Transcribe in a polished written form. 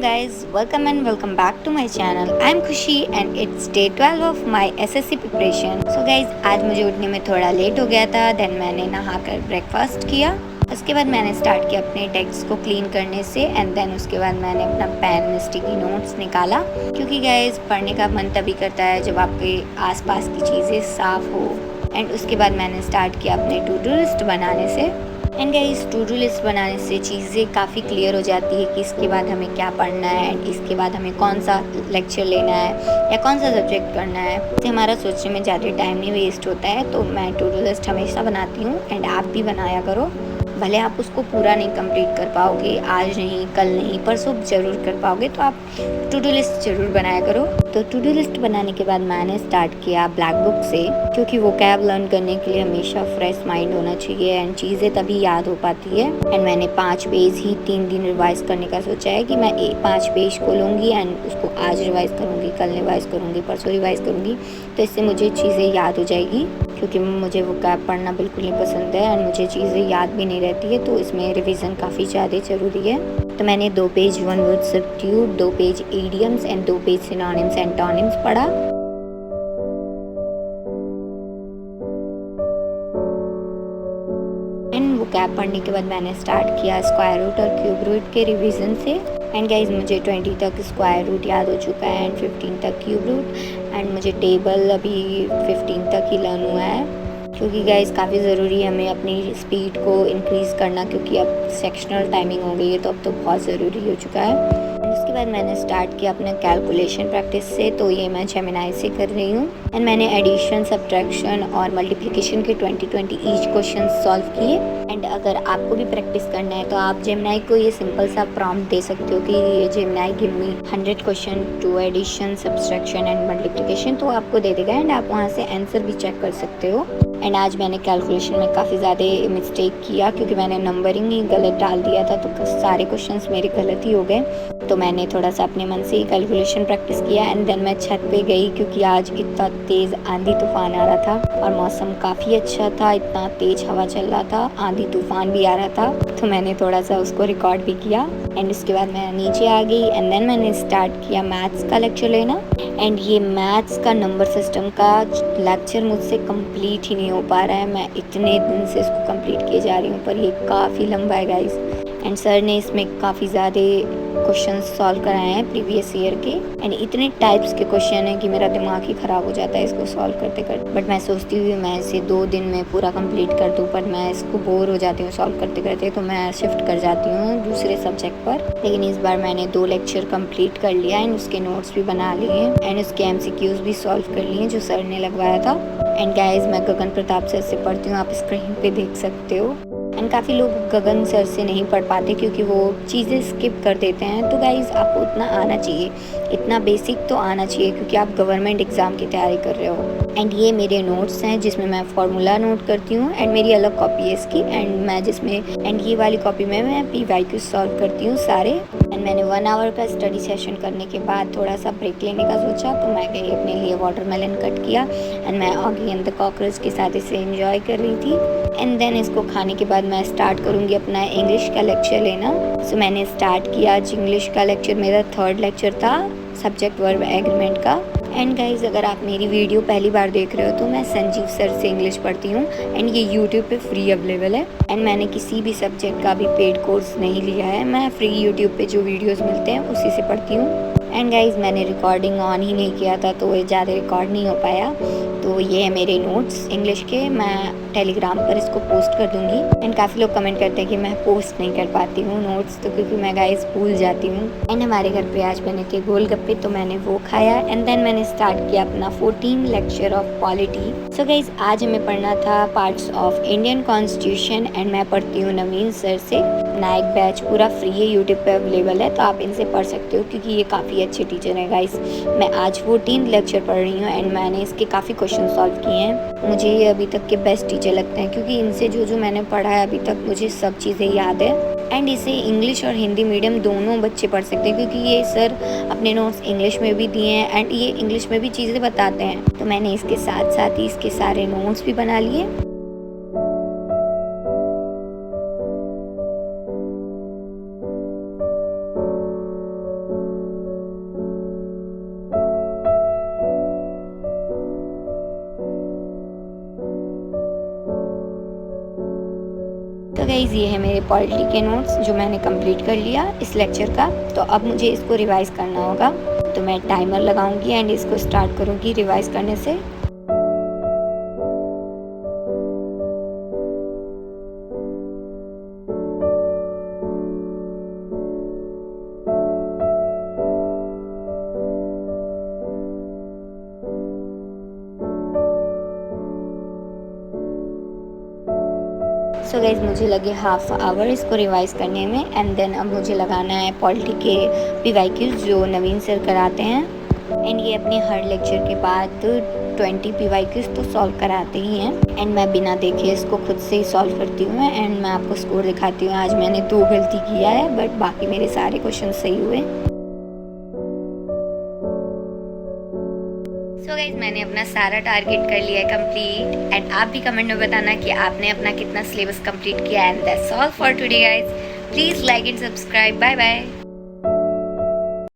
guys, welcome and welcome back to my channel. I'm खुशी and it's day 12 of my SSC preparation. So guys, आज मुझे उठने में थोड़ा लेट हो गया था। देन मैंने नहाकर ब्रेकफास्ट किया। उसके बाद मैंने स्टार्ट किया अपने डेस्क को क्लीन करने से एंड देन उसके बाद मैंने अपना पेन स्टिकी नोट्स निकाला, क्योंकि गाइज पढ़ने का मन तभी करता है जब आपके आसपास की चीज़ें साफ़ हो। एंड उसके बाद मैंने स्टार्ट किया अपने टू डू लिस्ट बनाने से। And guys, to do list बनाने से चीज़ें काफ़ी क्लियर हो जाती है कि इसके बाद हमें क्या पढ़ना है एंड इसके बाद हमें कौन सा लेक्चर लेना है या कौन सा सब्जेक्ट करना है। इससे हमारा सोचने में ज़्यादा टाइम नहीं वेस्ट होता है। तो मैं टू डू लिस्ट हमेशा बनाती हूँ एंड आप भी बनाया करो। भले आप उसको पूरा नहीं कंप्लीट कर पाओगे, आज नहीं, कल नहीं, परसों ज़रूर कर पाओगे, तो आप टू डू लिस्ट ज़रूर बनाया करो। तो टू डू लिस्ट बनाने के बाद मैंने स्टार्ट किया ब्लैक बुक से, क्योंकि वो कैब लर्न करने के लिए हमेशा फ्रेश माइंड होना चाहिए एंड चीज़ें तभी याद हो पाती है। एंड मैंने 5 पेज ही 3 दिन रिवाइज़ करने का सोचा है कि मैं 5 पेज को लूँगी एंड उसको आज रिवाइज़ करूँगी, कल रिवाइज़ करूँगी, परसों रिवाइज़ करूँगी। तो इससे मुझे चीज़ें याद हो जाएगी, क्योंकि मुझे वो कैब पढ़ना बिल्कुल नहीं पसंद है एंड मुझे चीज़ें याद भी नहीं रहती है। तो इसमें रिवीजन काफ़ी ज़्यादा ज़रूरी है। तो मैंने 2 page one word substitute, 2 page idioms and 2 page synonyms and antonyms पढ़ा। एंड वो कैब पढ़ने के बाद मैंने स्टार्ट किया स्क्वायर रूट और क्यूब रूट के रिवीजन से। एंड गाइज, मुझे 20 तक स्क्वायर रूट याद हो चुका है एंड 15 तक क्यूब रूट एंड मुझे टेबल अभी 15 तक ही लर्न हुआ है, क्योंकि गाइज काफ़ी ज़रूरी है हमें अपनी स्पीड को इंक्रीज़ करना, क्योंकि अब सेक्शनल टाइमिंग हो गई है तो अब तो बहुत ज़रूरी हो चुका है। उसके बाद मैंने स्टार्ट किया अपना कैलकुलेशन प्रैक्टिस से। तो ये मैं जेमिनाई से कर रही हूँ एंड मैंने एडिशन, सब्ट्रैक्शन और मल्टीप्लिकेशन के 20-20 ईच क्वेश्चन सॉल्व किए। एंड अगर आपको भी प्रैक्टिस करना है तो आप जेमिनाई को ये सिंपल सा प्रॉम्प्ट दे सकते हो कि ये Gemini give me 100 question to addition, subtraction and multiplication, तो आपको दे देगा एंड आप वहाँ से आंसर भी चेक कर सकते हो। एंड आज मैंने कैलकुलेशन में काफ़ी ज़्यादा मिस्टेक किया, क्योंकि मैंने नंबरिंग ही गलत डाल दिया था, तो सारे क्वेश्चंस मेरे गलत ही हो गए। तो मैंने थोड़ा सा अपने मन से ही कैलकुलेशन प्रैक्टिस किया एंड देन मैं छत पे गई, क्योंकि आज इतना तेज़ आंधी तूफान आ रहा था और मौसम काफ़ी अच्छा था, इतना तेज़ हवा चल रहा था, आंधी तूफान भी आ रहा था। तो मैंने थोड़ा सा उसको रिकॉर्ड भी किया एंड उसके बाद मैं नीचे आ गई एंड देन मैंने स्टार्ट किया मैथ्स का लेक्चर लेना। एंड ये मैथ्स का नंबर सिस्टम का लेक्चर मुझसे कंप्लीट ही नहीं हो पा रहा है। मैं इतने दिन से इसको कंप्लीट किए जा रही हूँ, पर ये काफ़ी लंबा है गाइस। एंड सर ने इसमें काफ़ी ज़्यादा क्वेश्चन सॉल्व कराए हैं प्रीवियस ईयर के एंड इतने टाइप्स के क्वेश्चन हैं कि मेरा दिमाग ही ख़राब हो जाता है इसको सॉल्व करते करते। बट मैं सोचती हूँ मैं इसे 2 दिन में पूरा कंप्लीट कर दूँ, पर मैं इसको बोर हो जाती हूँ सॉल्व करते करते, तो मैं शिफ्ट कर जाती हूँ दूसरे सब्जेक्ट पर। लेकिन इस बार मैंने 2 लेक्चर कंप्लीट कर लिया एंड उसके नोट्स भी बना लिए एंड उसके MCQs भी सॉल्व कर लिए जो सर ने लगवाया था। एंड गाइज, मैं गगन प्रताप सर से पढ़ती हूँ, आप स्क्रीन पे देख सकते हो। एंड काफ़ी लोग गगन सर से नहीं पढ़ पाते क्योंकि वो चीज़ें स्किप कर देते हैं। तो गाइज़, आपको उतना आना चाहिए, इतना बेसिक तो आना चाहिए, क्योंकि आप गवर्नमेंट एग्ज़ाम की तैयारी कर रहे हो। एंड ये मेरे नोट्स हैं जिसमें मैं फार्मूला नोट करती हूँ एंड मेरी अलग कॉपी है इसकी एंड मैं जिसमें एंड ये वाली कॉपी में मैं PYQ सॉल्व करती हूँ सारे। एंड मैंने 1 आवर का स्टडी सेशन करने के बाद थोड़ा सा ब्रेक लेने का सोचा, तो मैं गई अपने लिए वाटरमेलन कट किया एंड मैं ऑगी एंड द कॉकरोच के साथ इसे एंजॉय कर रही थी। एंड देन इसको खाने के बाद मैं स्टार्ट करूँगी अपना इंग्लिश का लेक्चर लेना। सो मैंने स्टार्ट किया। आज इंग्लिश का लेक्चर मेरा 3rd लेक्चर था, सब्जेक्ट वर्ब एग्रीमेंट का। एंड गाइज, अगर आप मेरी वीडियो पहली बार देख रहे हो तो मैं संजीव सर से इंग्लिश पढ़ती हूँ एंड ये यूट्यूब पे फ्री अवेलेबल है। एंड मैंने किसी भी सब्जेक्ट का भी पेड कोर्स नहीं लिया है, मैं फ्री यूट्यूब पे जो वीडियोस मिलते हैं उसी से पढ़ती हूँ। एंड गाइज, मैंने रिकॉर्डिंग ऑन ही नहीं किया था तो ये ज़्यादा रिकॉर्ड नहीं हो पाया। तो ये है मेरे नोट्स इंग्लिश के, मैं टेलीग्राम पर इसको पोस्ट कर दूंगी। एंड काफ़ी लोग कमेंट करते हैं कि मैं पोस्ट नहीं कर पाती हूँ नोट्स, तो क्योंकि मैं गाइज भूल जाती हूँ। एंड हमारे घर पे आज बने थे गोलगप्पे, तो मैंने वो खाया एंड देन मैंने स्टार्ट किया अपना 14 lecture of polity. So guys, आज हमें पढ़ना था parts of Indian constitution and मैं पढ़ती हूँ नवीन सर से। नाइक बैच पूरा फ्री है, यूट्यूब पे अवेलेबल है, तो आप इनसे पढ़ सकते हो क्योंकि ये काफ़ी अच्छे टीचर हैं गाइस। मैं आज 14 लेक्चर पढ़ रही हूँ एंड मैंने इसके काफ़ी क्वेश्चन सॉल्व किए हैं। मुझे ये अभी तक के बेस्ट टीचर लगते हैं, क्योंकि इनसे जो मैंने पढ़ा है अभी तक मुझे सब चीज़ें याद है। एंड इसे इंग्लिश और हिंदी मीडियम दोनों बच्चे पढ़ सकते हैं, क्योंकि ये सर अपने नोट्स इंग्लिश में भी दिए हैं एंड ये इंग्लिश में भी चीज़ें बताते हैं। तो मैंने इसके साथ साथ ही इसके सारे नोट्स भी बना लिए। सो गाइज़ ये है मेरे पॉलिटी के नोट्स जो मैंने कंप्लीट कर लिया इस लेक्चर का। तो अब मुझे इसको रिवाइज़ करना होगा, तो मैं टाइमर लगाऊंगी एंड इसको स्टार्ट करूंगी रिवाइज़ करने से। सो गाइज़ मुझे लगे हाफ आवर इसको रिवाइज़ करने में एंड देन अब मुझे लगाना है पॉलिटी के PYQs जो नवीन सर कराते हैं। एंड ये अपने हर लेक्चर के बाद 20 PYQs तो सॉल्व कराते ही हैं एंड मैं बिना देखे इसको खुद से ही सॉल्व करती हूँ एंड मैं आपको स्कोर दिखाती हूँ। आज मैंने 2 गलती किया है बट बाकी मेरे सारे क्वेश्चन सही हुए। सो गाइज मैंने अपना सारा टारगेट कर लिया है कंप्लीट एंड आप भी कमेंट में बताना कि आपने अपना कितना सिलेबस कंप्लीट किया। And that's all for today guys, please like and subscribe. Bye bye.